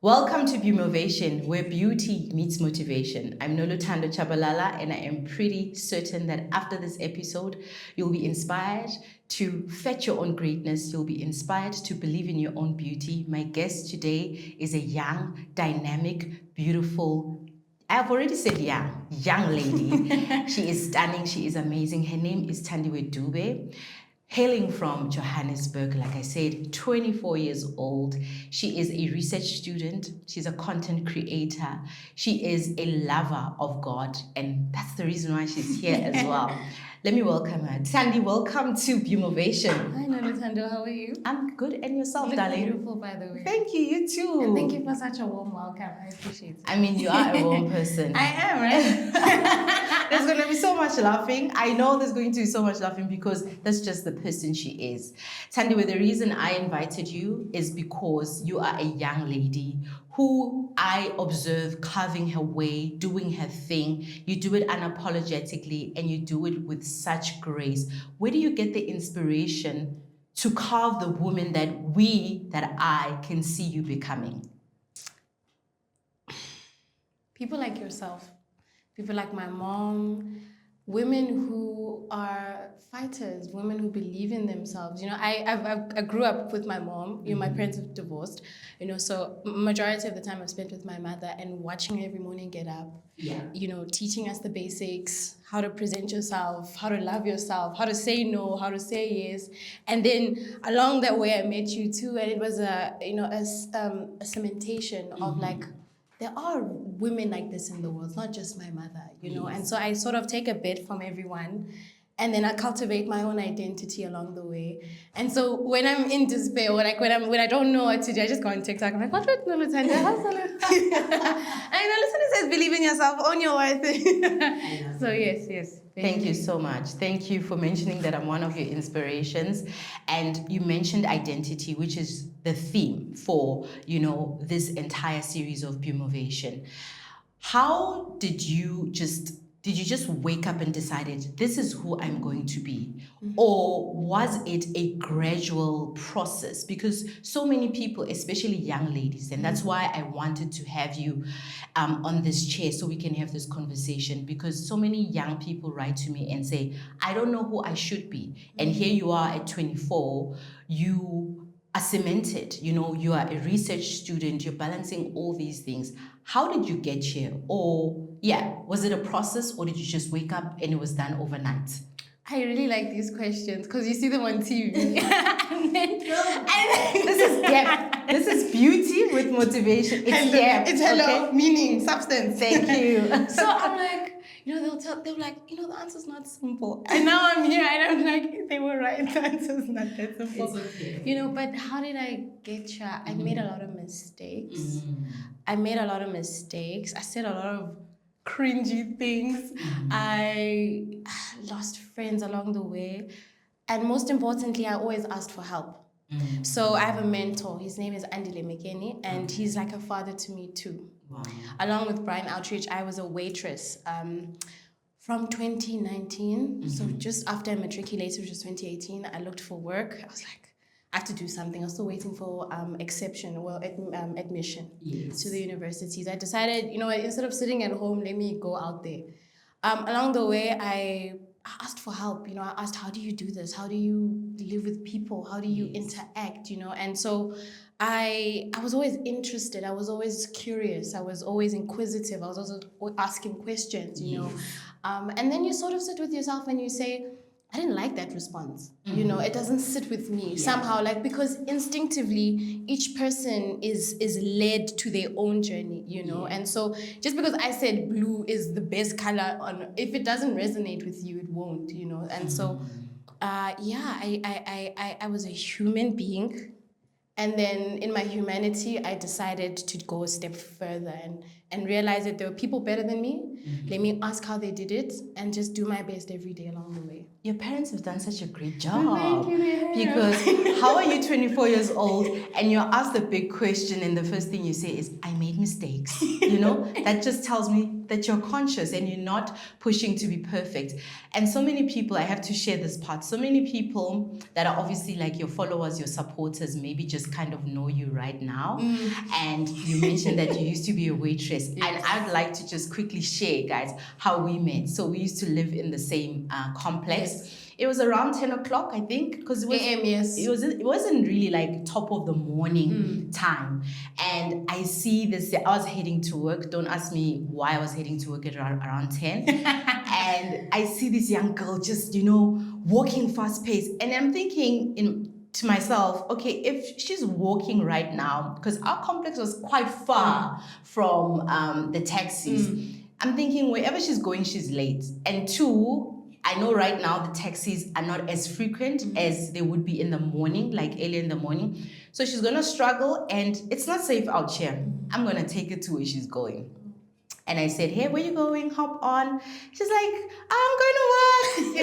Welcome to Beaumovation, where beauty meets motivation. I'm Noluthando and I am pretty certain that after this episode, you'll be inspired to fetch your own greatness. You'll be inspired to believe in your own beauty. My guest today is a young, dynamic, beautiful, I've already said young lady. She is stunning. She is amazing. Her name is Thandiwe Dube. Hailing from Johannesburg, like I said, 24 years old. She is a research student. She's a content creator. She is a lover of God, and that's the reason why she's here as well. Let me welcome her. Sandy, welcome to Beaumovation. Hi, Noluthando. How are you? I'm good. And yourself, You look darling? beautiful, by the way. Thank you. You too. And thank you for such a warm welcome. I appreciate it. I mean, you are a warm person. I am, right? There's going to be so much laughing. I know there's going to be so much laughing because that's just the person she is. Thandiwe, the reason I invited you is because you are a young lady who I observe carving her way, doing her thing. You do it unapologetically and you do it with such grace. Where do you get the inspiration to carve the woman that I can see you becoming? People like yourself, people like my mom, women who are fighters, women who believe in themselves. You know, I grew up with my mom. You know, my parents have divorced. You know, so majority of the time I've spent with my mother and watching her every morning get up. Yeah. You know, teaching us the basics, how to present yourself, how to love yourself, how to say no, how to say yes. And then along that way I met you too, and it was a cementation of like, there are women like this in the world, not just my mother, you know. And so I sort of take a bit from everyone, and then I cultivate my own identity along the way. And so when I'm in despair, or like when I don't know what to do, I just go on TikTok. I'm like, what with Noluthando? How's Noluthando? And Noluthando says, believe in yourself, own your worth. So yes. Thank you so much. Thank you for mentioning that I'm one of your inspirations. And you mentioned identity, which is the theme for, you know, this entire series of Beaumovation. How did you just wake up and decided this is who I'm going to be? Or was it a gradual process? Because so many people, especially young ladies, and that's why I wanted to have you on this chair so we can have this conversation, because so many young people write to me and say, I don't know who I should be. And here you are at 24, you are cemented, you know, you are a research student, you're balancing all these things. How did you get here? Or was it a process, or did you just wake up and it was done overnight? I really like these questions because you see them on TV. and then this is depth. This is beauty with motivation. It's depth. It's hello, okay? Meaning, substance. Thank you. So I'm like, you know, they'll like, you know, the answer's not simple. And now I'm here and I'm like, they were right. The answer's not that simple. It's okay. You know, but how did I get here? I made a lot of mistakes. I said a lot of cringy things. I lost friends along the way. And most importantly, I always asked for help. So I have a mentor. His name is Andile Mekeni, and he's like a father to me too. Wow. Along with Brian Outreach, I was a waitress from 2019. So just after I matriculated, which was 2018, I looked for work. I was like, I have to do something. I was still waiting for admission to the universities. I decided, you know, instead of sitting at home, let me go out there. Along the way, I asked for help. You know, I asked, how do you do this? How do you live with people? How do you interact? You know, and so I was always interested. I was always curious. I was always inquisitive. I was also asking questions, you know. And then you sort of sit with yourself and you say, I didn't like that response. You know, it doesn't sit with me somehow, like, because instinctively each person is led to their own journey, you know. And so just because I said blue is the best color, if it doesn't resonate with you, it won't, you know. And so I was a human being. And then in my humanity, I decided to go a step further and realize that there were people better than me. Let me ask how they did it and just do my best every day along the way. Your parents have done such a great job. Thank you. Because how are you 24 years old and you're asked a big question and the first thing you say is, I made mistakes. You know, that just tells me that you're conscious and you're not pushing to be perfect. And so many people, I have to share this part, so many people that are obviously like your followers, your supporters, maybe just just kind of know you right now. And you mentioned that you used to be a waitress. Yes. And I'd like to just quickly share, guys, how we met. So we used to live in the same complex. Yes. It was around 10 o'clock, I think, because it was AM, yes. It wasn't really like top of the morning time. And I see this, I was heading to work. Don't ask me why I was heading to work at around 10. And I see this young girl just, walking fast paced. And I'm thinking to myself, okay, if she's walking right now, because our complex was quite far from the taxis, I'm thinking wherever she's going, she's late. And two, I know right now the taxis are not as frequent as they would be in the morning, like early in the morning. So she's gonna struggle, and it's not safe out here. I'm gonna take her to where she's going. And I said, hey, where you going? Hop on. She's like, I'm going to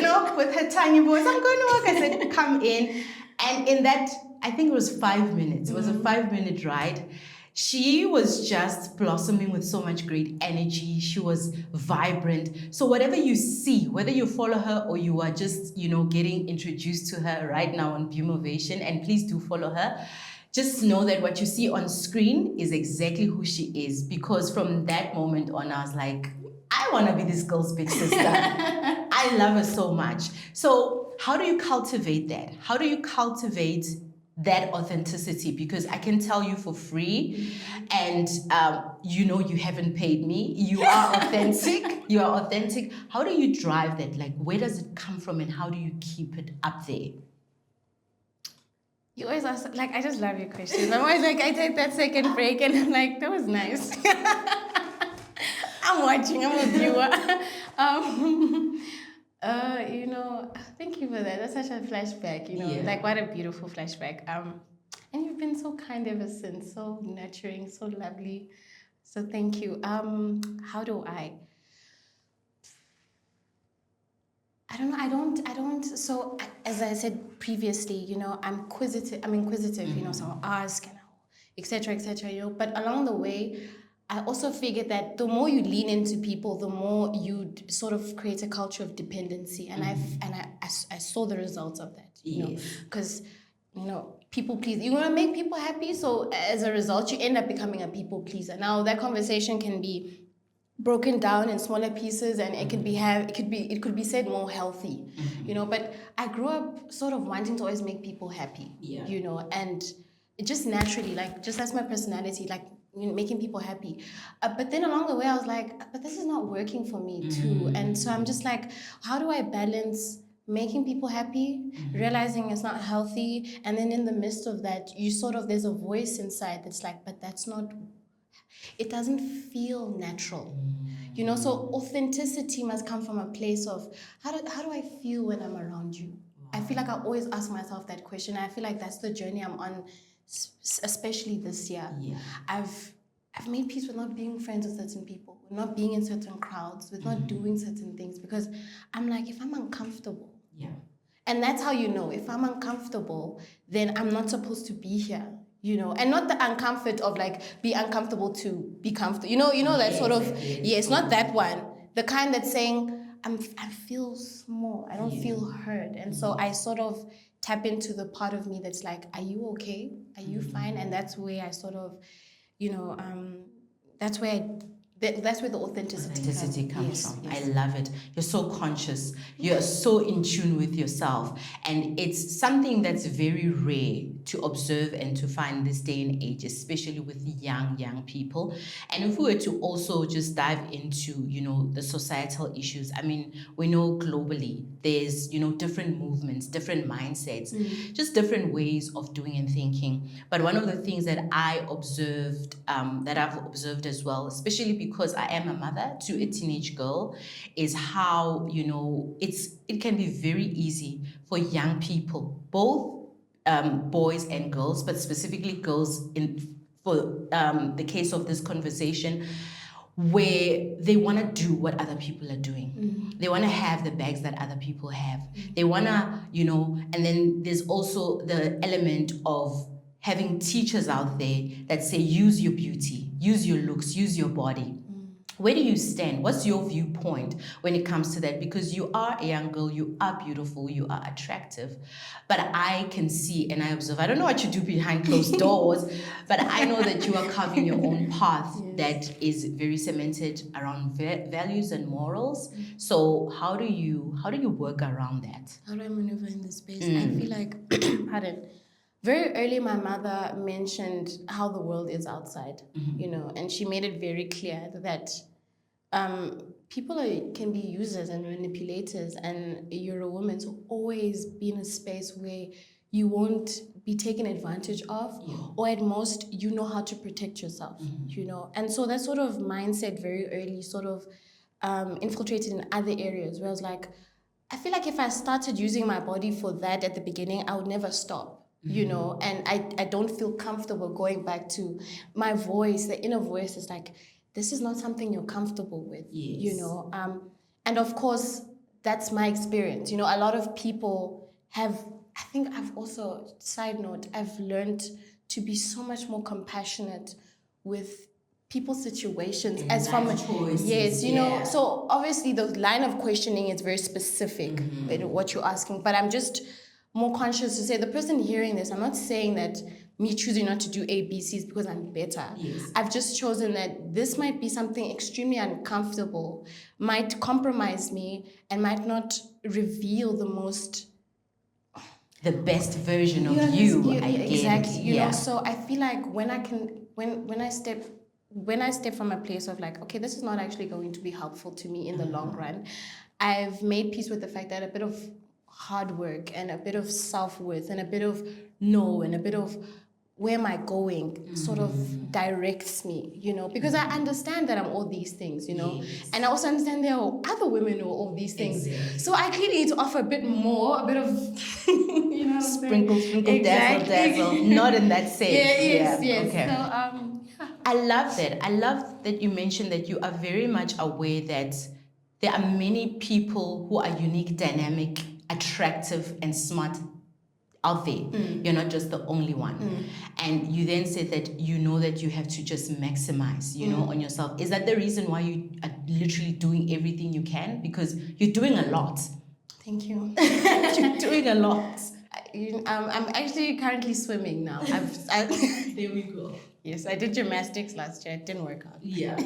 work, with her tiny voice. I'm going to work. I said, come in. And in that, I think it was 5 minutes. It was a 5-minute ride. She was just blossoming with so much great energy. She was vibrant. So whatever you see, whether you follow her or you are just, getting introduced to her right now on Bumovation, and please do follow her, just know that what you see on screen is exactly who she is. Because from that moment on, I was like, I want to be this girl's big sister. I love her so much. So how do you cultivate that? How do you cultivate that authenticity? Because I can tell you for free, and you haven't paid me. You are authentic. You are authentic. How do you drive that? Like, where does it come from, and how do you keep it up there? You always ask, like, I just love your questions. I'm always like, I take that second break, and I'm like, that was nice. I'm watching. I'm a viewer. Thank you for that. That's such a flashback, like what a beautiful flashback. And you've been so kind ever since, so nurturing, so lovely. So thank you. How do I don't know. I don't. So as I said previously, I'm inquisitive, so I'll ask and etc. But along the way, I also figured that the more you lean into people, the more you sort of create a culture of dependency. And I saw the results of that, because, people please. You want to make people happy, so as a result, you end up becoming a people pleaser. Now, that conversation can be broken down in smaller pieces, and it could be said more healthy, But I grew up sort of wanting to always make people happy, and it just naturally, just that's my personality, making people happy. But then along the way, I was like, but this is not working for me too. And so I'm just like, how do I balance making people happy, realizing it's not healthy, and then in the midst of that, there's a voice inside that's like, but that's not, it doesn't feel natural. So authenticity must come from a place of, how do I feel when I'm around you? I feel like I always ask myself that question. I feel like that's the journey I'm on, especially this year. I've made peace with not being friends with certain people, with not being in certain crowds, with not doing certain things, because I'm like, if I'm uncomfortable, and that's how if I'm uncomfortable, then I'm not supposed to be here, and not the uncomfort of be uncomfortable to be comfortable, that sort of, it's not that one, the kind that's saying, I feel small, I don't feel heard, and so I sort of tap into the part of me that's like, are you okay? Are you fine? And that's where I sort of, that's where the authenticity comes from. Yes. I love it. You're so conscious. You're so in tune with yourself. And it's something that's very rare to observe and to find this day and age, especially with young people. And if we were to also just dive into, the societal issues, I mean, we know globally there's, different movements, different mindsets, just different ways of doing and thinking. But one of the things that I've observed as well, especially because I am a mother to a teenage girl, is how, it can be very easy for young people, both boys and girls, but specifically girls for the case of this conversation, where they want to do what other people are doing. They want to have the bags that other people have. They want to, and then there's also the element of having teachers out there that say, use your beauty, use your looks, use your body. Where do you stand? What's your viewpoint when it comes to that? Because you are a young girl, you are beautiful, you are attractive. But I can see and I observe, I don't know what you do behind closed doors, but I know that you are carving your own path that is very cemented around values and morals. So how do you work around that? How do I maneuver in this space? I feel like, pardon, very early my mother mentioned how the world is outside, and she made it very clear that people can be users and manipulators, and you're a woman, so always be in a space where you won't be taken advantage of, or at most you know how to protect yourself, and so that sort of mindset very early sort of infiltrated in other areas where I was like, I feel like if I started using my body for that at the beginning, I would never stop, and I don't feel comfortable going back to my voice. The inner voice is like, this is not something you're comfortable with, and of course, that's my experience. A lot of people have, I think I've also, side note, I've learned to be so much more compassionate with people's situations as from choices, yes, so obviously the line of questioning is very specific with what you're asking, but I'm just more conscious to say the person hearing this, I'm not saying that me choosing not to do ABCs because I'm better. I've just chosen that this might be something extremely uncomfortable, might compromise me, and might not reveal the best version of you. Exactly. So I feel like when I step from a place of like, okay, this is not actually going to be helpful to me in the long run, I've made peace with the fact that a bit of hard work and a bit of self-worth and a bit of and a bit of where am I going sort of directs me, because I understand that I'm all these things, and I also understand there are other women who are all these things. So I clearly need to offer a bit more, a bit of, sprinkle, dazzle, not in that sense. Yes. Okay. So, I love that. I love that you mentioned that you are very much aware that there are many people who are unique, dynamic, attractive, and smart out there. You're not just the only one. And you then said that you know that you have to just maximize, on yourself. Is that the reason why you are literally doing everything you can? Because you're doing a lot. Thank you. You're doing a lot. I'm actually currently swimming now. There we go. Yes, I did gymnastics last year. It didn't work out. Yeah.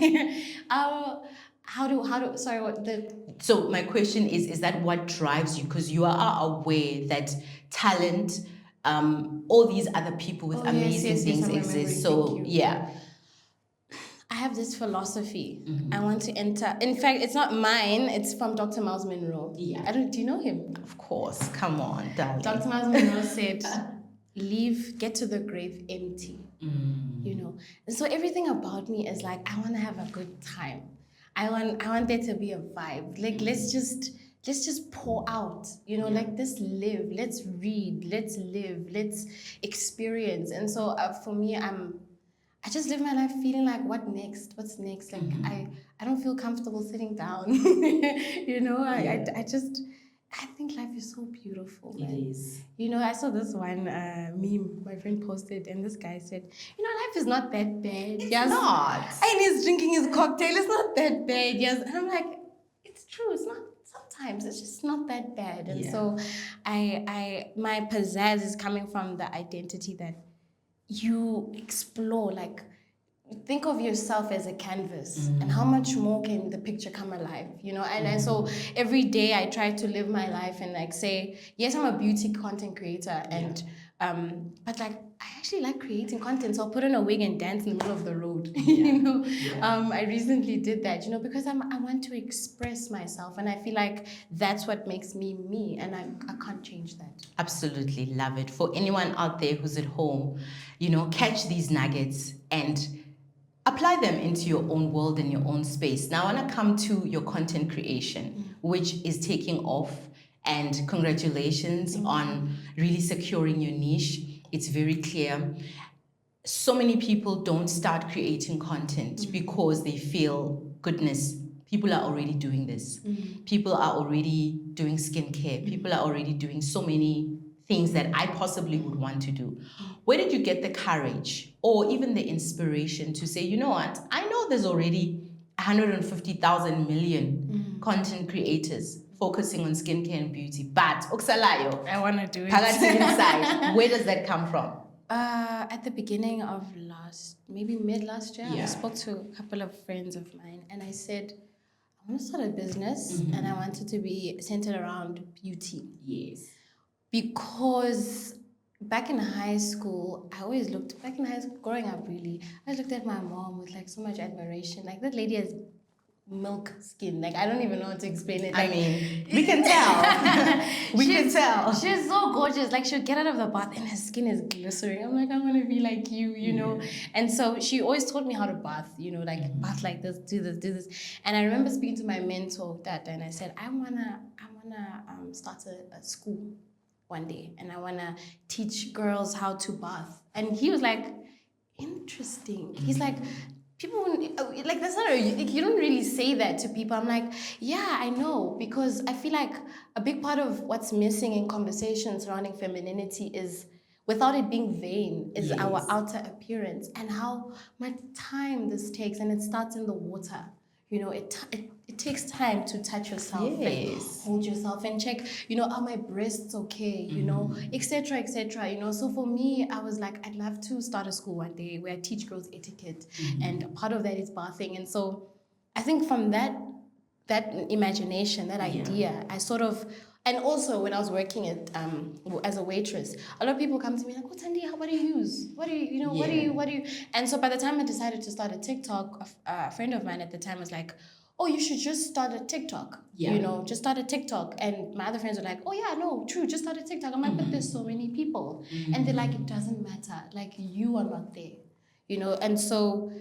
Sorry, what the... So my question is that what drives you? Because you are aware that talent, all these other people with amazing things exist. So yeah. I have this philosophy. I want to enter. In fact, it's not mine. It's from Dr. Miles Monroe. Yeah. Do you know him? Of course. Come on, darling. Dr. Miles Monroe said, get to the grave empty. And so everything about me is like, I want to have a good time. I want there to be a vibe. Like, let's just pour out, like, let's live, let's read, let's live, let's experience. And so for me, I just live my life feeling like, what's next? Like, I don't feel comfortable sitting down. I think life is so beautiful. Man. It is. I saw this one meme my friend posted, and this guy said, life is not that bad. It's not. And he's drinking his cocktail. It's not that bad. Yes. And I'm like, it's true. It's not. Sometimes it's just not that bad. And so my pizzazz is coming from the identity that you explore, like, think of yourself as a canvas, and how much more can the picture come alive, and so every day I try to live my life and like say, yes, I'm a beauty content creator, and but like I actually like creating content, so I'll put on a wig and dance in the middle of the road. I recently did that, because I want to express myself, and I feel like that's what makes me me, and I can't change that. Absolutely love it. For anyone out there who's at home, catch these nuggets and apply them into your own world and your own space. Now I want to come to your content creation, which is taking off, and congratulations on really securing your niche. It's very clear. So many people don't start creating content because they feel, goodness, people are already doing this. People are already doing skincare. People are already doing so many things that I possibly would want to do. Where did you get the courage or even the inspiration to say, you know what, I know there's already 150,000 million content creators focusing on skincare and beauty. But Oksalayo, I want to do it. Phakathi inside, where does that come from? At the beginning of maybe mid last year, Yeah. I spoke to a couple of friends of mine and I said, I want to start a business and I want it to be centered around beauty. Yes. Because back in high school, growing up really, I looked at my mom with like so much admiration. Like that lady has milk skin. Like I don't even know how to explain it. Like, I mean, we can tell. We can tell. She's so gorgeous. Like she'll get out of the bath and her skin is glistering. I'm like, I want to be like you know. And so she always taught me how to bath, like bath like this, do this. And I remember speaking to my mentor that day and I said, I wanna start a school one day and I wanna teach girls how to bath. And he was like, interesting. He's like, people like that's not you don't really say that to people. I'm like, yeah, I know, because I feel like a big part of what's missing in conversations surrounding femininity is, without it being vain, is our outer appearance and how much time this takes. And it starts in the water. It takes time to touch yourself, like hold yourself and check, are my breasts okay, etc., etc. So for me, I was like, I'd love to start a school one day where I teach girls etiquette, and part of that is bathing. And so I think from that imagination, that idea, I sort of, and also when I was working at as a waitress, a lot of people come to me like, "Oh, Thandiwe, what do you use? What do you, what do you?" And so by the time I decided to start a TikTok, a friend of mine at the time was like, "Oh, you should just start a TikTok. Just start a TikTok." And my other friends were like, "Oh yeah, no, true, just start a TikTok." I'm like, "But there's so many people," and they're like, "It doesn't matter. Like you are not there, And so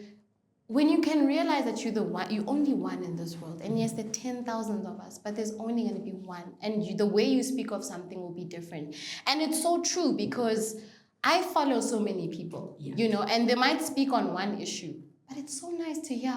when you can realize that you're only one in this world, and yes, there are 10,000 of us, but there's only going to be one, and the way you speak of something will be different. And it's so true, because I follow so many people, and they might speak on one issue, but it's so nice to hear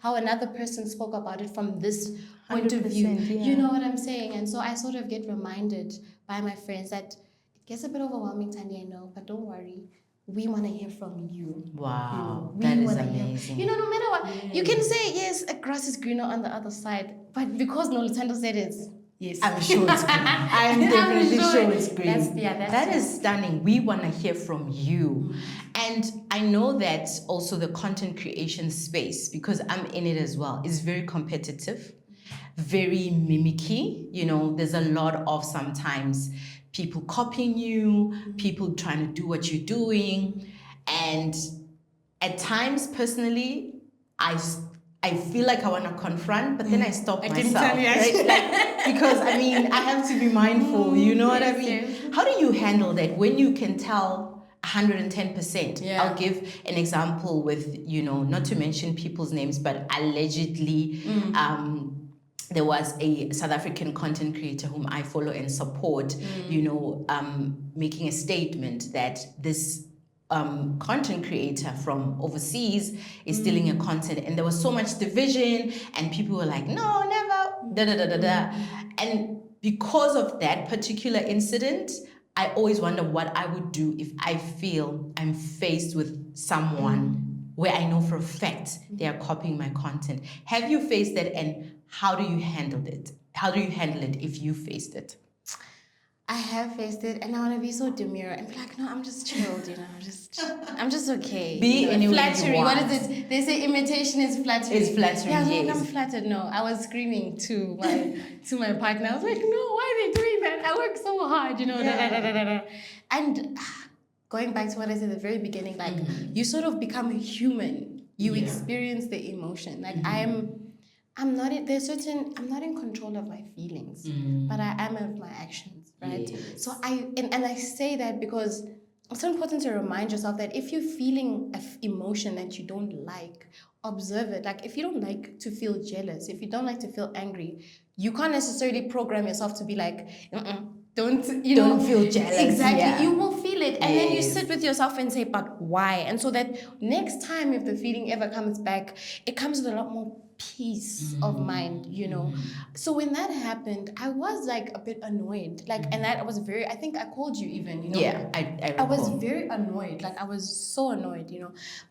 how another person spoke about it from this point of view. You know what I'm saying? And so I sort of get reminded by my friends that it gets a bit overwhelming, Tanya, I know, but don't worry. We want to hear from you. Wow, that is amazing. No matter what, you can say, yes, a grass is greener on the other side, but because Noluthando said it, yes. I'm sure it's green. I'm definitely sure it's green. That is stunning. We want to hear from you. And I know that also the content creation space, because I'm in it as well, is very competitive, very mimicky. There's a lot of sometimes people copying you, people trying to do what you're doing. And at times, personally, I feel like I want to confront, but then I stop myself. Right? Because, I have to be mindful, you know what I mean? How do you handle that when you can tell 110%? Yeah. I'll give an example with, not to mention people's names, but allegedly, there was a South African content creator whom I follow and support, making a statement that this content creator from overseas is stealing a content, and there was so much division, and people were like, no, never, And because of that particular incident, I always wonder what I would do if I feel I'm faced with someone where I know for a fact they are copying my content. Have you faced that, and how do you handle it? How do you handle it if you faced it? I have faced it, and I want to be so demure and be like, no, I'm just chilled, I'm just okay. Be anywhere flattery. you want. What is it? They say imitation is flattery. It's flattery, yeah, yes. I'm flattered. No, I was screaming to my partner. I was like, no, why are they doing that? I work so hard, And going back to what I said at the very beginning, like you sort of become human. You experience the emotion. Like I'm not in control of my feelings, but I am of my actions, right? Yes. So I say that because it's so important to remind yourself that if you're feeling an emotion that you don't like, observe it. Like if you don't like to feel jealous, if you don't like to feel angry, you can't necessarily program yourself to be like, don't feel jealous. Exactly. You will feel it. And then you sit with yourself and say, but why? And so that next time if the feeling ever comes back, it comes with a lot more peace of mind, So when that happened, I was like a bit annoyed. And that was I think I called you even, Yeah, I recall. I was very annoyed. Like I was so annoyed,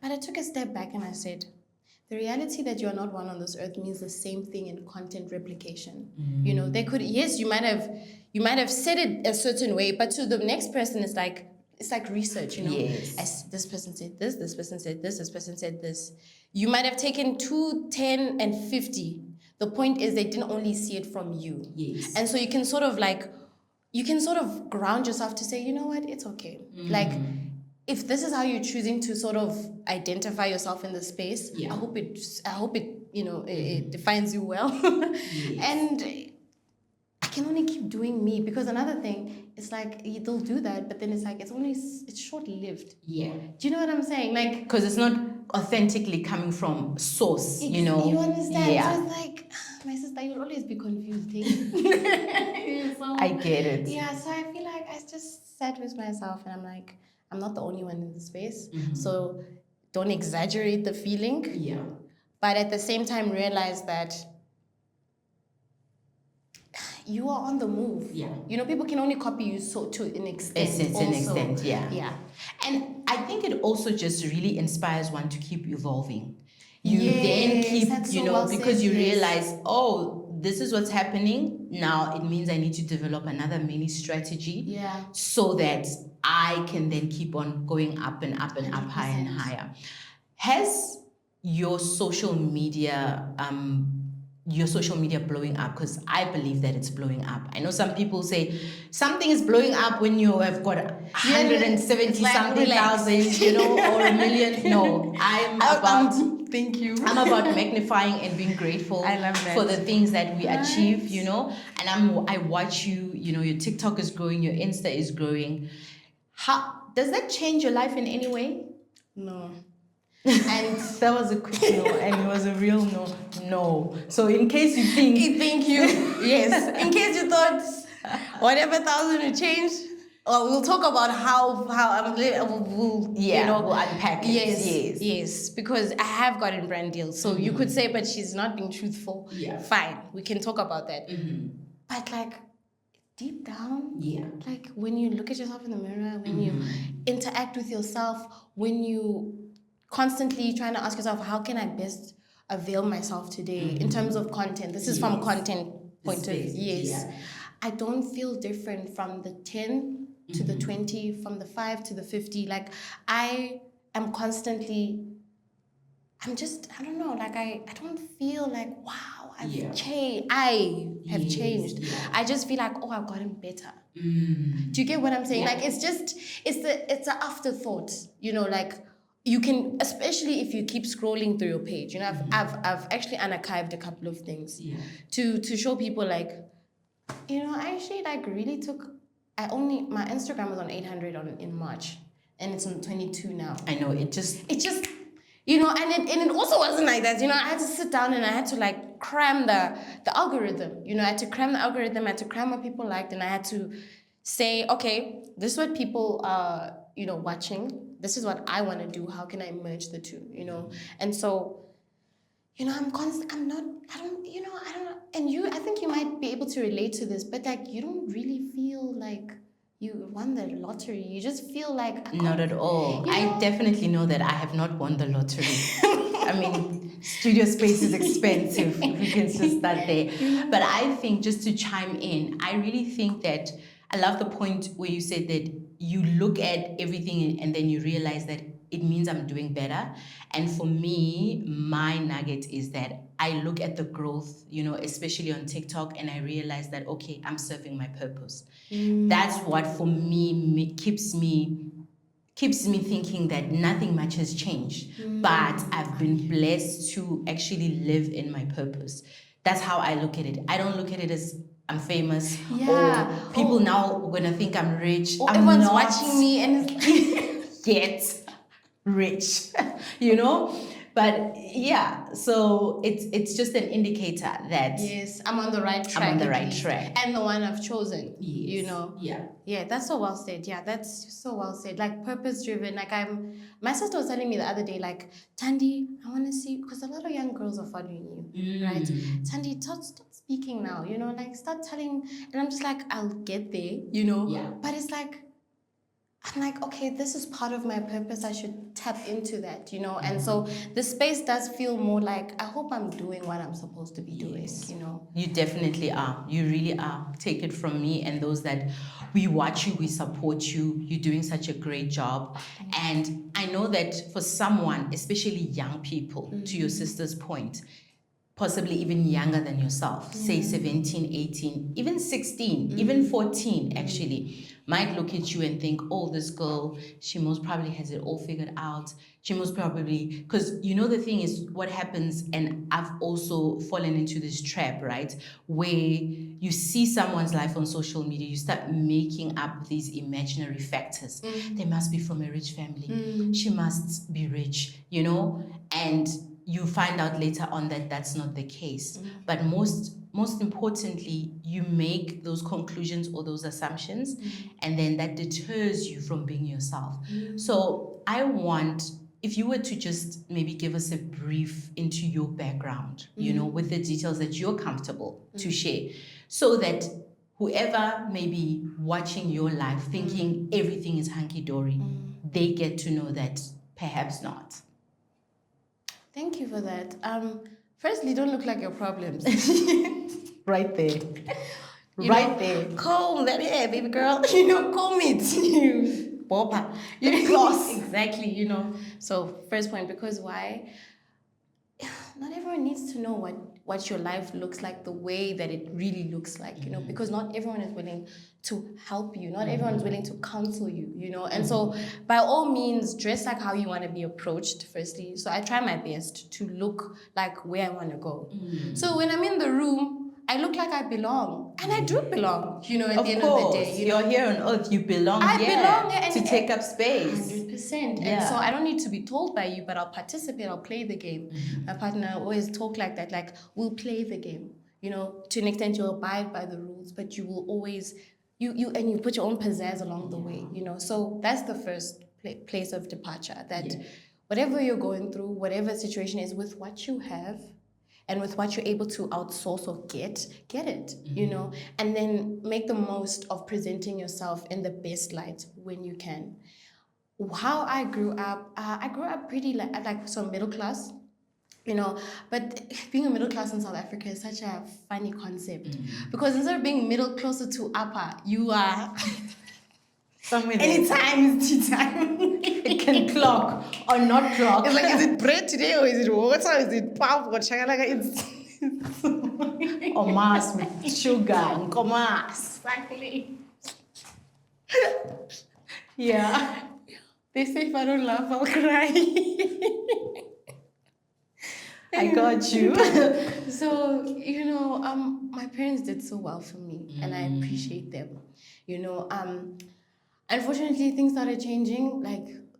But I took a step back and I said, the reality that you're not one on this earth means the same thing in content replication. You know, they could, yes, you might have said it a certain way, but to the next person it's like research, you know. Yes. As this person said this person said this person said this. You might have taken 2, 10, and 50. The point is they didn't only see it from you. Yes. And so you can sort of ground yourself to say, you know what, it's okay. Like, if this is how you're choosing to sort of identify yourself in the space, I hope it you know, it defines you well. Yes. And I can only keep doing me, because another thing, it's like they'll do that, but then it's like it's short-lived. Yeah. Do you know what I'm saying? Like, because it's not authentically coming from source, you know. You understand? Yeah. So it's like, my sister, you'll always be confused, hey? So, I get it. yeah, so I feel like I just sat with myself and I'm like, I'm not the only one in the space. So don't exaggerate the feeling. Yeah. But at the same time, realize that you are on the move. Yeah. You know, people can only copy you so to an extent. To an extent, yeah. Yeah. And I think it also just really inspires one to keep evolving. You Yes, then keep, that's you so know, well because said, you yes. realize, oh, this is what's happening. Now it means I need to develop another mini strategy. Yeah. So that I can then keep on going up and up and up, higher and 100%. higher. Has your social media blowing up? Because I believe that it's blowing up. I know some people say something is blowing up when you have got 170 like, something relax. thousand, you know, or a million. No, Thank you. I'm about magnifying and being grateful I love that. for the things that we Right. achieve, you know. And I watch you, you know, your TikTok is growing, your Insta is growing. How does that change your life in any way? No. And that was a quick no, and it was a real no. No. So in case you think, Thank you. Yes. In case you thought whatever 1,000 will change, or we'll talk about how I'm we'll yeah, you know, we'll unpack it. Yes. Because I have gotten brand deals, so you could say, but she's not being truthful. Yeah. Fine, we can talk about that. But like deep down, Yeah. like when you look at yourself in the mirror, when you interact with yourself, when you constantly trying to ask yourself, how can I best avail myself today in terms of content? This is from content point of view. Yes. Yeah. I don't feel different from the 10 to the 20, from the 5 to the 50. Like I am constantly, I don't know, like I don't feel like, wow, I've changed. I have changed. Yeah. I just feel like, oh, I've gotten better. Do you get what I'm saying? Yeah. Like it's an afterthought, you know, like you can, especially if you keep scrolling through your page. You know, I've actually unarchived a couple of things to show people, like, you know, I actually like really took. My Instagram was on 800 in March, and it's on 22 now. I know it just you know, and it also wasn't like that. You know, I had to sit down and I had to like cram the algorithm. You know, I had to cram the algorithm. I had to cram what people liked, and I had to say, okay, this is what people are, you know, watching. This is what I want to do. How can I merge the two? You know, and so, you know, and I think you might be able to relate to this, but like you don't really feel like you won the lottery. You just feel like not at all. You know? I definitely know that I have not won the lottery. I mean, studio space is expensive. We can just start there. But I think, just to chime in, I really think that I love the point where you said that you look at everything and then you realize that it means I'm doing better. And for me, my nugget is that I look at the growth, you know, especially on TikTok, and I realize that, okay, I'm serving my purpose. That's what for me keeps me thinking that nothing much has changed, but I've been blessed to actually live in my purpose. That's how I look at it. I don't look at it as I'm famous, or people now gonna think I'm rich. Or I'm everyone's not watching me and it's yet rich, you know. But yeah, so it's just an indicator that yes, I'm on the right track. I'm on the at right least. track. And the one I've chosen. Yes. You know. Yeah, that's so well said. Yeah, that's so well said. Like purpose driven. Like my sister was telling me the other day, like, Thandi, I want to see, because a lot of young girls are following you, right? Thandi, stop speaking now. You know, like start telling. And I'm just like, I'll get there. You know. Yeah. But it's like, I'm like, okay, this is part of my purpose. I should tap into that, And so the space does feel more like, I hope I'm doing what I'm supposed to be doing, You definitely are. You really are. Take it from me and those that we watch you, we support you. You're doing such a great job. And I know that for someone, especially young people, to your sister's point, possibly even younger than yourself, say 17, 18, even 16, even 14 actually, might look at you and think, oh, this girl, she most probably has it all figured out. She most probably, because the thing is what happens, and I've also fallen into this trap, right? Where you see someone's life on social media, you start making up these imaginary factors. They must be from a rich family. She must be rich, and you find out later on that that's not the case. But most importantly, you make those conclusions or those assumptions, and then that deters you from being yourself. So I want, if you were to just maybe give us a brief into your background, with the details that you're comfortable to share, so that whoever may be watching your life thinking everything is hunky-dory, they get to know that perhaps not. Thank you for that. Firstly, don't look like your problems. Right there. Right there. Comb that hair, baby girl. Comb it. Boba. Gloss. Exactly, So, first point, because why? Not everyone needs to know what your life looks like the way that it really looks like, because not everyone is willing to help you. Not everyone is willing to counsel you, And so, by all means, dress like how you want to be approached, firstly. So I try my best to look like where I want to go. So when I'm in the room, I look like I belong. And I do belong, at the end of the day. You're here on earth, you belong I belong here to take up space. 100%. And so I don't need to be told by you, but I'll participate, I'll play the game. My partner always talk like that, like, we'll play the game. To an extent you'll abide by the rules, but you will always, you put your own pizzazz along the way, So that's the first place of departure, that whatever you're going through, whatever situation is, with what you have, and with what you're able to outsource or get it, and then make the most of presenting yourself in the best light when you can. How I grew up pretty so middle class, but being a middle class in South Africa is such a funny concept, because instead of being middle closer to upper, you are somewhere there. Anytime is tea time. It can clock or not clock. It's like, is it bread today or is it water? Is it pap or chakalaka? Or mass with sugar and commerce. Exactly. Yeah. They say if I don't laugh, I'll cry. I got you. So, my parents did so well for me, and I appreciate them. Unfortunately, things started changing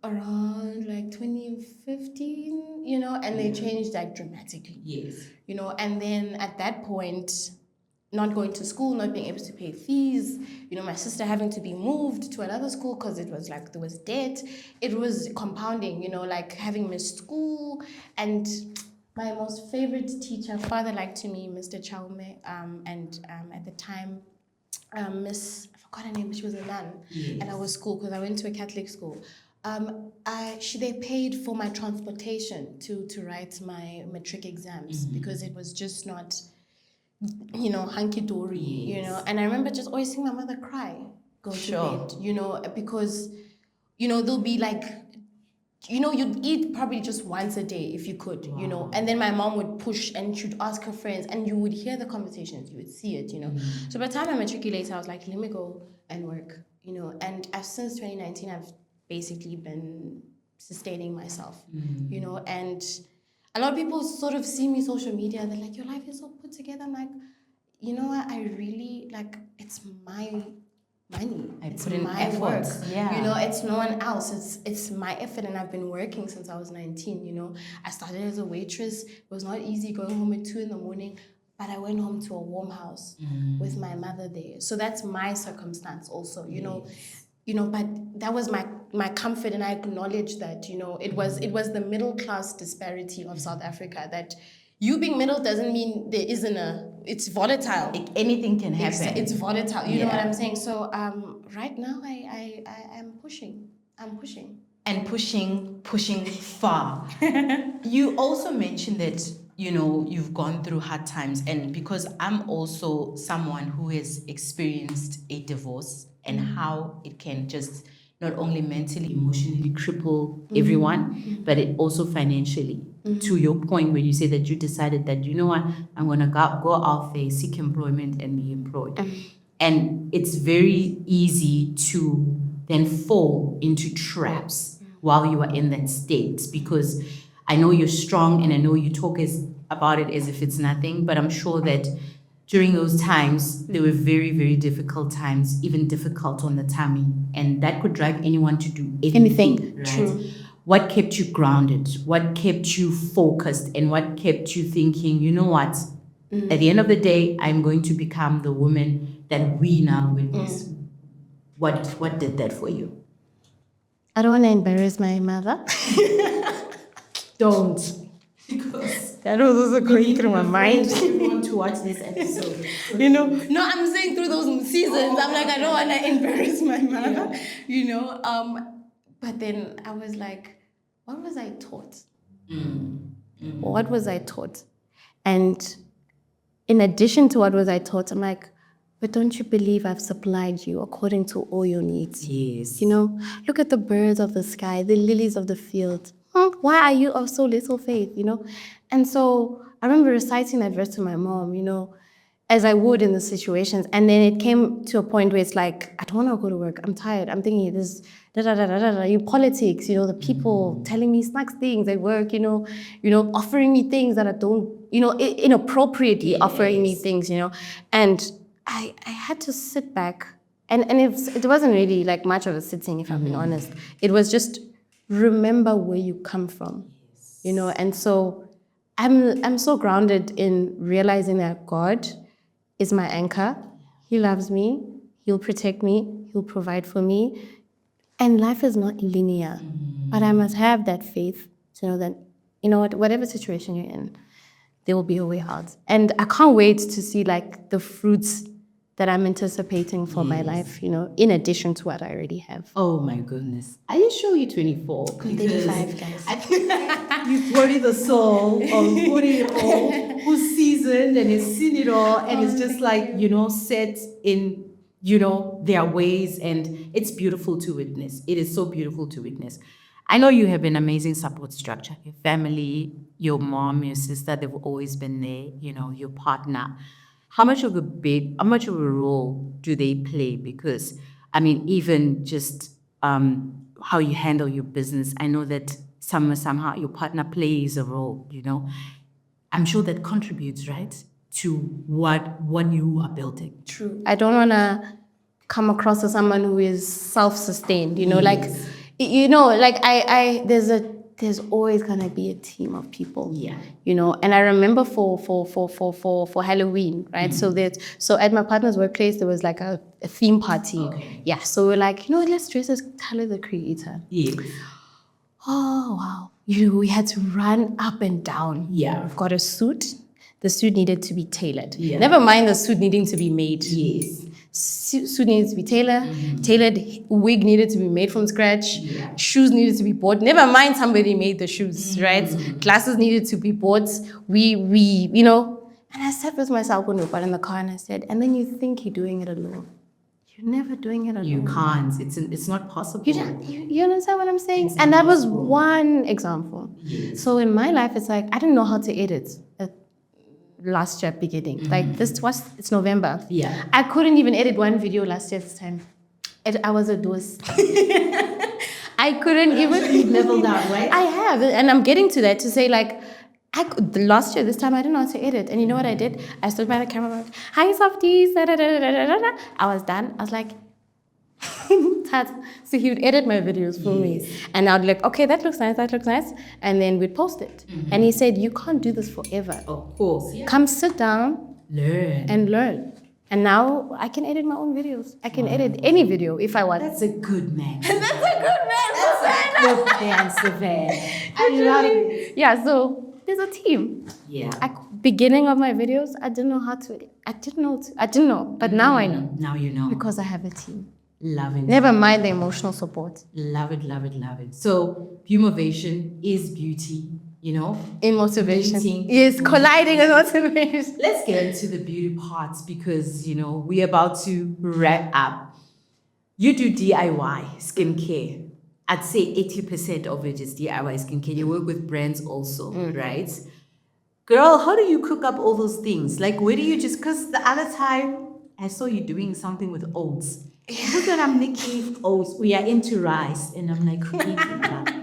around 2015, and they changed dramatically. Yes. And then at that point, not going to school, not being able to pay fees, my sister having to be moved to another school because it was there was debt. It was compounding, having missed school. And my most favorite teacher, father to me, Mr. Chaume, and at the time, Miss, I forgot her name, but she was a nun at our school because I went to a Catholic school. They paid for my transportation to write my matric exams because it was just not, hunky-dory, And I remember just always seeing my mother cry, go to bed, because, they'll be you'd eat probably just once a day if you could, and then my mom would push and she'd ask her friends and you would hear the conversations, you would see it, So by the time I matriculated, I was like, let me go and work, and since 2019, I've basically been sustaining myself, and a lot of people sort of see me social media, they're like, your life is so put together. I'm like, what, I really, it's my money. It's my work. Yeah. It's no one else. It's my effort, and I've been working since I was 19. I started as a waitress. It was not easy going home at 2 a.m, but I went home to a warm house with my mother there. So that's my circumstance also, but that was my comfort, and I acknowledge that, it was the middle class disparity of South Africa that, You being middle doesn't mean there isn't it's volatile. Anything can happen. It's volatile. You know what I'm saying? So right now I am pushing. I'm pushing. And pushing far. You also mentioned that, you know, you've gone through hard times, and because I'm also someone who has experienced a divorce and how it can just not only mentally, emotionally cripple everyone, but it also financially. To your point where you say that you decided that, you know what, I'm going to go out there, seek employment and be employed. And it's very easy to then fall into traps while you are in that state, because I know you're strong and I know you talk about it as if it's nothing, but I'm sure that during those times, there were very, very difficult times, even difficult on the tummy, and that could drive anyone to do anything. Right? True. What kept you grounded? What kept you focused? And what kept you thinking, you know what? At the end of the day, I'm going to become the woman that we now witness. What did that for you? I don't want to embarrass my mother. Don't. Because that was also going through my mind. Everyone to watch this episode. You know, no, I'm saying through those seasons, I'm like, I don't want to embarrass my mother. Yeah. You know, but then I was like, what was I taught? What was I taught? And in addition to what was I taught, I'm like, but don't you believe I've supplied you according to all your needs? Yes. You know, look at the birds of the sky, the lilies of the field. Why are you of so little faith, you know? And so I remember reciting that verse to my mom, you know, as I would in the situations. And then it came to a point where it's like, I don't want to go to work. I'm tired. I'm thinking this, you politics, you know, the people telling me snacks things at work, you know, offering me things that I don't, you know, inappropriately offering me things, you know. And I had to sit back, and it wasn't really like much of a sitting, if I'm being honest. It was just remember where you come from, you know. And so I'm so grounded in realizing that God is my anchor. He loves me. He'll protect me. He'll provide for me. And life is not linear, but I must have that faith to know that, you know what, whatever situation you're in, there will be a way out. And I can't wait to see like the fruits that I'm anticipating for my life, you know, in addition to what I already have. Oh my goodness. Are you sure you're 24? I'm 35, guys. You've worried the soul of 40-year-old who's seasoned and has seen it all and is just like, you know, set in, you know, their ways, and it's beautiful to witness. It is so beautiful to witness. I know you have an amazing support structure. Your family, your mom, your sister, they've always been there, you know, your partner. How much of a role do they play? Because, I mean, even just how you handle your business, I know that somehow your partner plays a role, you know. I'm sure that contributes, right, to what you are building. True. I don't want to come across as someone who is self-sustained, you know, like, you know, like there's always gonna be a team of people. Yeah. You know, and I remember for Halloween, right? So at my partner's workplace there was like a theme party. Okay. Yeah. So we're like, you know, let's dress as Tyler the Creator. Yes. Oh wow. You know, we had to run up and down. Yeah. We've got a suit. The suit needed to be tailored. Yeah. Never mind the suit needing to be made. Yes. Suit needed to be tailored, wig needed to be made from scratch, shoes needed to be bought. Never mind somebody made the shoes, right? Glasses needed to be bought. We you know, and I sat with myself when we got in the car and I said, and then you think you're doing it alone. You're never doing it alone. You can't. It's not possible. You understand what I'm saying? It's and that was impossible. one example. Yes. So in my life, it's like, I didn't know how to edit last year beginning. Like it's November. Yeah. I couldn't even edit one video last year this time. I was a dose. I couldn't even. You've leveled out, right? I have, and I'm getting to that to say like, last year this time I didn't know how to edit, and you know what I did? I stood by the camera like, hi softies, da, da, da, da, da, da, da. I was done. I was like, so he would edit my videos for me, and I'd be like, okay, that looks nice, and then we'd post it. And he said, you can't do this forever. Of course. Yeah. Come sit down, learn. And now I can edit my own videos. I can edit any video if I want. That's a good man. That's a good man. That's a good man, Savannah. I love it. Yeah, so there's a team. Yeah. At beginning of my videos, I didn't know how to. I didn't know, but now I know. Now you know. Because I have a team. Love it. Never mind the emotional support. Love it, love it, love it. So, Bumovation is beauty, you know? In motivation. Meeting. Yes, colliding in motivation. Let's get into the beauty parts because, you know, we're about to wrap up. You do DIY skincare. I'd say 80% of it is DIY skincare. You work with brands also, right? Girl, how do you cook up all those things? Like, where do you just, because the other time I saw you doing something with oats. Look at I'm making oats. We are into rice. And I'm like, who eats that?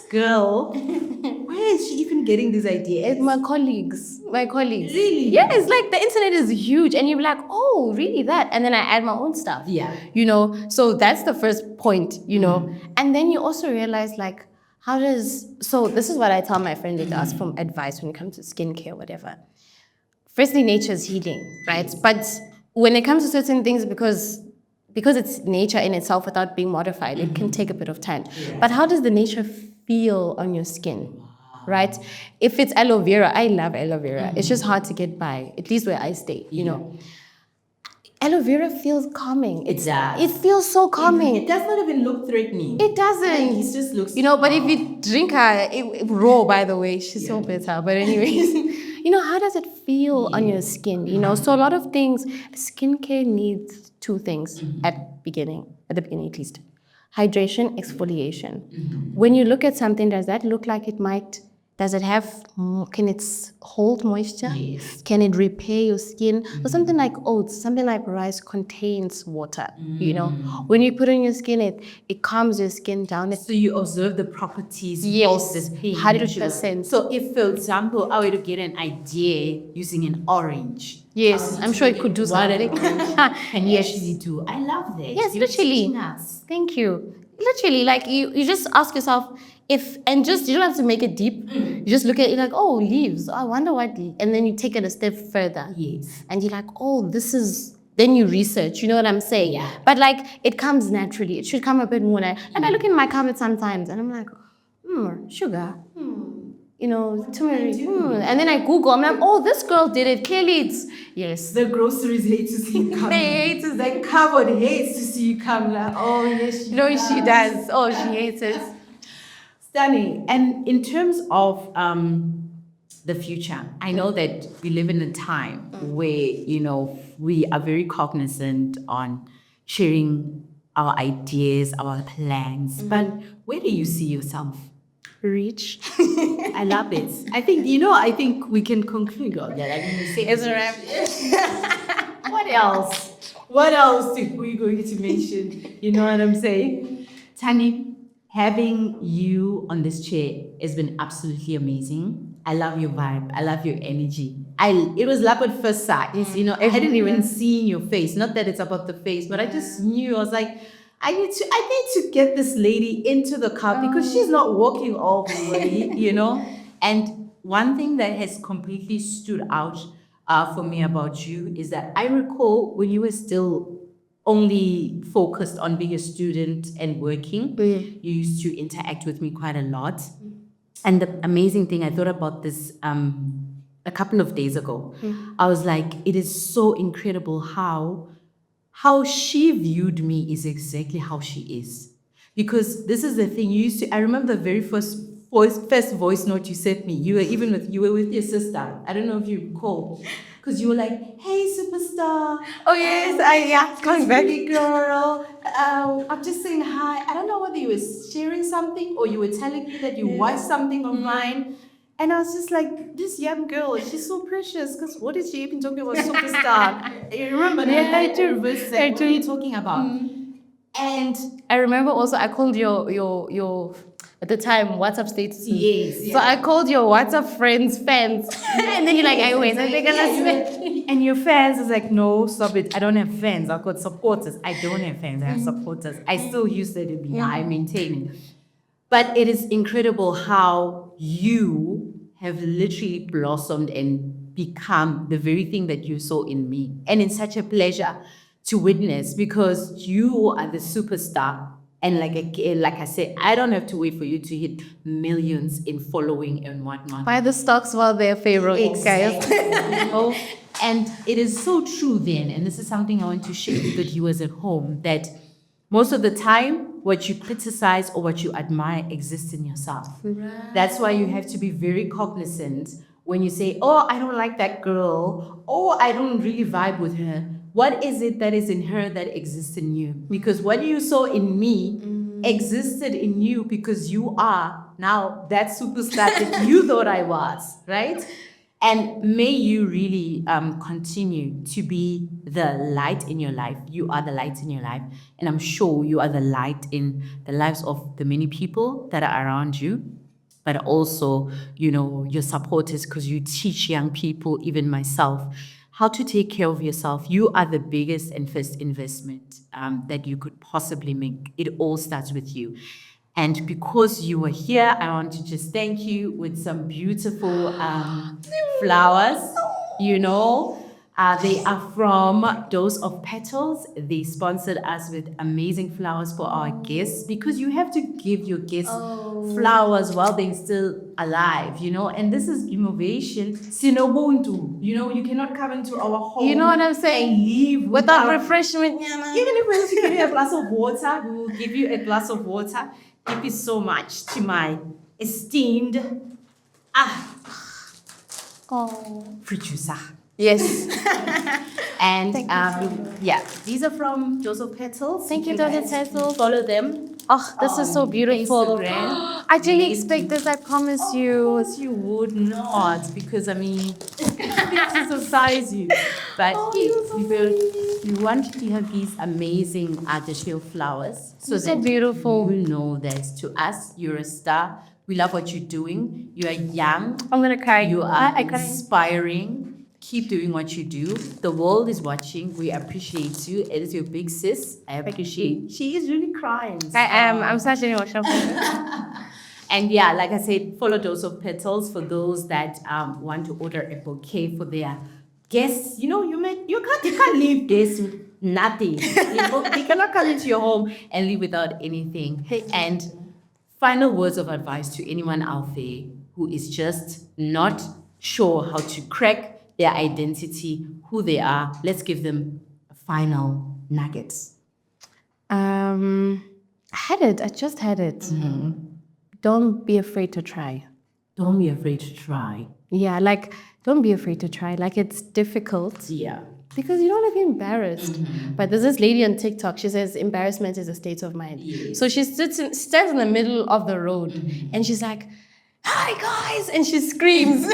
Girl, where is she even getting these ideas? It's my colleagues. Really? Yeah, it's like the internet is huge and you're like, oh, really that? And then I add my own stuff. Yeah. You know, so that's the first point, you know. And then you also realize like, so this is what I tell my friends that ask for advice when it comes to skincare, whatever. Firstly, nature is healing, right? But when it comes to certain things, because it's nature in itself without being modified, it can take a bit of time. Yeah. But how does the nature feel on your skin, right? If it's aloe vera, I love aloe vera. It's just hard to get by, at least where I stay, you know. Aloe vera feels calming. It does. It feels so calming. It does not even look threatening. It doesn't. Like, it just looks... You know, but if you drink her, raw, by the way, she's so bitter. But anyways, you know, how does it feel on your skin? You know, so a lot of things, skincare needs two things at the beginning at least. Hydration, exfoliation. When you look at something, does that look like it might... can it hold moisture? Yes. Can it repair your skin? So something like oats, something like rice contains water, you know? When you put it on your skin, it calms your skin down. So you observe the properties Yes, of this paint. 100%. So if, for example, I were to get an idea using an orange. Yes, I'm sure it could do something. Can you actually do? I love that. Yes, You're literally. teaching us. Thank you. Literally, like you just ask yourself, you don't have to make it deep. You just look at it like, oh, leaves. Oh, I wonder what. And then you take it a step further. Yes. And you're like, oh, this is. Then you research. You know what I'm saying? Yeah. But like, it comes naturally. It should come a bit more. Like I look in my cupboard sometimes, and I'm like, sugar. You know, turmeric. And then I Google. I'm like, oh, this girl did it. Clearly, it's yes. The groceries hate to see you come. They hate to. The cupboard hates to see you come. Like, oh yes, she does. She does. Oh, she hates it. Stunning. And in terms of the future, I know that we live in a time where, you know, we are very cognizant on sharing our ideas, our plans. But where do you see yourself? Rich. I love it. I think we can conclude on that. I mean, say It's a wrap. What else? What else are we going to mention? You know what I'm saying? Tani, having you on this chair has been absolutely amazing. I love your vibe. I love your energy. It was love at first sight. You know, I hadn't even seen your face. Not that it's about the face, but I just knew. I was like, I need to get this lady into the car because she's not walking all the way, you know. And one thing that has completely stood out for me about you is that I recall when you were still only focused on being a student and working, you used to interact with me quite a lot. And the amazing thing, I thought about this a couple of days ago. I was like, it is so incredible how she viewed me is exactly how she is. Because this is the thing, I remember the very first voice note you sent me. You were with your sister. I don't know if you recall. Because you were like, hey, superstar. Oh, yes, coming back. Hey, girl. I'm just saying hi. I don't know whether you were sharing something or you were telling me that you watched something of mine. And I was just like, this young girl, she's so precious. Because what is she even talking about, superstar? You remember that? Yeah, I do. What are you talking about? And I remember also I called your at the time WhatsApp status. Yes. So I called your WhatsApp fans. And then you're like, I wait, I think and your fans is like, no, stop it. I don't have fans. I've got supporters. I don't have fans. I have supporters. I still use that to be high maintaining. But it is incredible how you have literally blossomed and become the very thing that you saw in me. And it's such a pleasure to witness because you are the superstar And like I said, I don't have to wait for you to hit millions in following and whatnot. Buy the stocks while they're favorable, guys. Exactly. And it is so true then, and this is something I want to share with the viewers at home, that most of the time, what you criticize or what you admire exists in yourself. Right. That's why you have to be very cognizant when you say, oh, I don't like that girl, oh, I don't really vibe with her. What is it that is in her that exists in you? Because what you saw in me existed in you because you are now that superstar that you thought I was, right? And may you really continue to be the light in your life. You are the light in your life. And I'm sure you are the light in the lives of the many people that are around you, but also, your supporters, because you teach young people, even myself, how to take care of yourself. You are the biggest and first investment that you could possibly make. It all starts with you. And because you were here, I want to just thank you with some beautiful flowers. They are from Dose of Petals. They sponsored us with amazing flowers for our guests, because you have to give your guests flowers while they're still alive, and this is innovation. Sinobuntu, you cannot come into our home. You know what I'm saying? And leave Without refreshment. Even if we have to give you a glass of water, we will give you a glass of water. Thank you so much to my esteemed producer. Yes. And these are from Joseph Petals. Thank you, guys Dr. Petals. follow them. Oh, this is so beautiful. Instagram. I didn't expect this, I promise you. Yes, you would not, because this will size you. But we want to have these amazing artificial flowers. So that beautiful. you will know that to us, you're a star. We love what you're doing. You are young. I'm gonna cry. You are inspiring. Keep doing what you do. The world is watching. We appreciate you. It is your big sis. I appreciate. She is really crying. I am. I'm such an emotional person. And like I said, follow Dose of Petals for those that want to order a bouquet for their guests. You can't leave this with nothing. They cannot come into your home and leave without anything. And final words of advice to anyone out there who is just not sure how to crack their identity, who they are. Let's give them final nuggets. I just had it. Mm-hmm. Don't be afraid to try. Don't be afraid to try. Yeah, don't be afraid to try. It's difficult. Yeah. Because you don't want to be embarrassed. Mm-hmm. But there's this lady on TikTok, she says embarrassment is a state of mind. Yes. So she stands in the middle of the road, and she's like, hi guys, and she screams.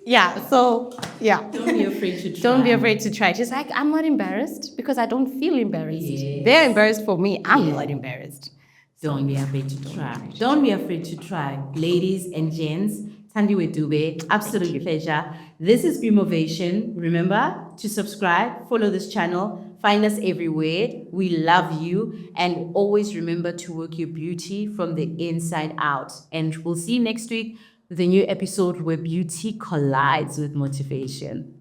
Don't be afraid to try. Don't be afraid to try. She's like, I'm not embarrassed because I don't feel embarrassed. Yes. They're embarrassed for me. I'm not embarrassed. Don't be afraid to try. Don't be afraid to try. Ladies and gents, Thandiwe Dube, absolute pleasure. This is Beamovation. Remember to subscribe, follow this channel, find us everywhere. We love you. And always remember to work your beauty from the inside out. And we'll see you next week with a new episode where beauty collides with motivation.